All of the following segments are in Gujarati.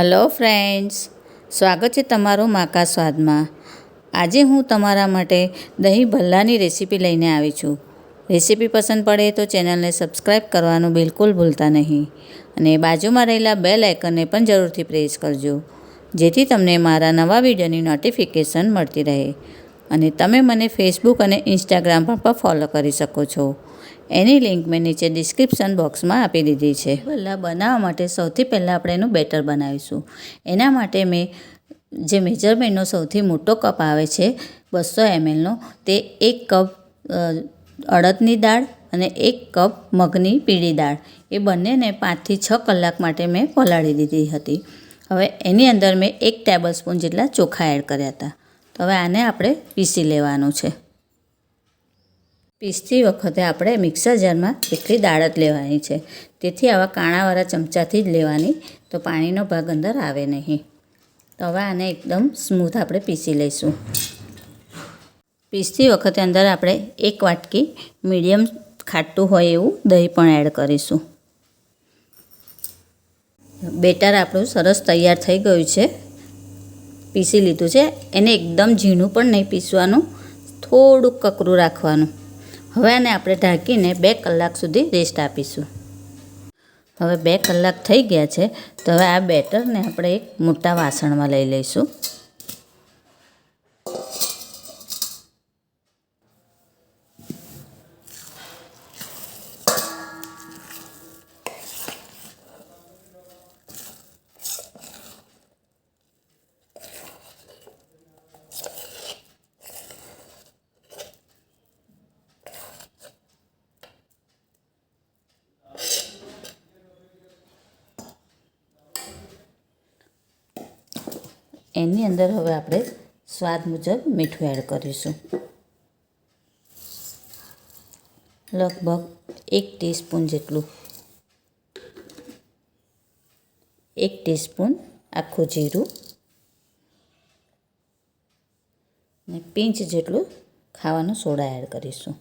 હલો ફ્રેન્ડ્સ, સ્વાગત છે તમારું માકા સ્વાદમાં। આજે હું તમારા માટે દહીં ભલ્લાની રેસીપી લઈને આવી છું। રેસીપી પસંદ પડે તો ચેનલને સબસ્ક્રાઈબ કરવાનું બિલકુલ ભૂલતા નહીં અને બાજુમાં રહેલા બેલ આઇકનને પણ જરૂરથી પ્રેસ કરજો, જેથી તમને મારા નવા વિડીયોની નોટિફિકેશન મળતી રહે અને તમે મને ફેસબુક અને ઇન્સ્ટાગ્રામ પર પણ ફોલો કરી શકો છો। એની લિંક મેં નીચે ડિસ્ક્રિપ્શન બોક્સમાં આપી દીધી છે। ભલ્લા બનાવવા માટે સૌથી પહેલાં આપણે એનું બેટર બનાવીશું। એના માટે મેં જે મેજરમેન્ટનો સૌથી મોટો કપ આવે છે 200 mlનો, તે 1 કપ અડદની દાળ અને 1 કપ મગની પીળી દાળ, એ બંનેને 5 થી 6 કલાક માટે મેં પલાળી દીધી હતી। હવે એની અંદર મેં 1 ટેબલસ્પૂન જેટલા ચોખા એડ કર્યા હતા। તો હવે આને આપણે પીસી લેવાનું છે। પીસતી વખતે આપણે મિક્સર જારમાં એટલી દાળ જ લેવાની છે, તેથી આવા કાણાવાળા ચમચાથી જ લેવાની, તો પાણીનો ભાગ અંદર આવે નહીં। તો હવે આને એકદમ સ્મૂથ આપણે પીસી લઈશું। પીસતી વખતે અંદર આપણે 1 વાટકી મીડિયમ ખાટું હોય એવું દહીં પણ એડ કરીશું। બેટર આપણું સરસ તૈયાર થઈ ગયું છે, પીસી લીધું છે। એને એકદમ ઝીણું પણ નહીં પીસવાનું, થોડુંક કકરું રાખવાનું। હવે આને આપણે ઢાંકીને 2 કલાક સુધી રેસ્ટ આપીશું। હવે 2 કલાક થઈ ગયા છે, તો હવે આ બેટરને આપણે એક મોટા વાસણમાં લઈ લઈશું। એની અંદર હવે આપણે સ્વાદ મુજબ મીઠું એડ કરીશું। લગભગ 1 ટીસ્પૂન જેટલું, 1 ટીસ્પૂન આખું જીરું અને પિંચ જેટલું ખાવાનો સોડા એડ કરીશું।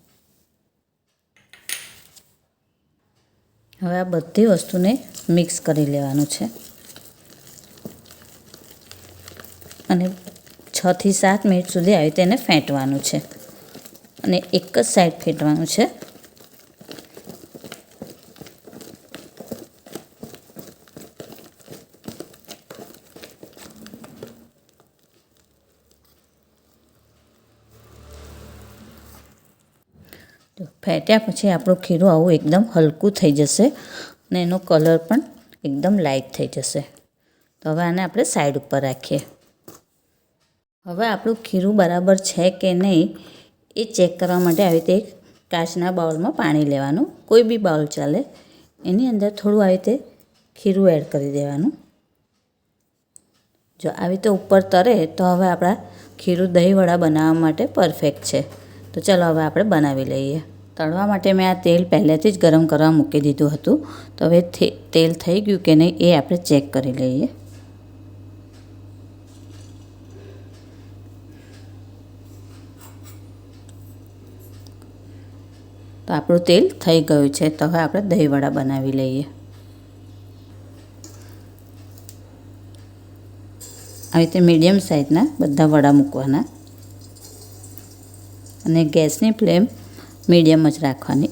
હવે આ બધી વસ્તુને મિક્સ કરી લેવાનું છે અને 6 થી 7 મિનિટ સુધી આવી તેને ફેંટવાનું છે અને એક જ સાઈડ ફેંટવાનું છે। તો ફેંટ્યા પછી આપણું ખીરું આવું એકદમ હલકું થઈ જશે અને એનો કલર પણ એકદમ લાઇટ થઈ જશે। તો હવે આને આપણે સાઈડ ઉપર રાખીએ। હવે આપણું ખીરું બરાબર છે કે નહીં એ ચેક કરવા માટે આવી રીતે એક કાચના બાઉલમાં પાણી લેવાનું, કોઈ બી બાઉલ ચાલે। એની અંદર થોડું આવી રીતે ખીરું એડ કરી દેવાનું। જો આવી રીતે ઉપર તરે તો હવે આપણા ખીરું દહીંવડા બનાવવા માટે પરફેક્ટ છે। તો ચાલો હવે આપણે બનાવી લઈએ। તળવા માટે મેં આ તેલ પહેલેથી જ ગરમ કરવા મૂકી દીધું હતું, તો હવે તેલ થઈ ગયું કે નહીં એ આપણે ચેક કરી લઈએ। તો આપણું તેલ થઈ ગયું છે, તો હવે આપણે દહીંવડા બનાવી લઈએ। આવી રીતે મીડિયમ સાઇઝના બધા વડા મૂકવાના અને ગેસની ફ્લેમ મીડિયમ જ રાખવાની।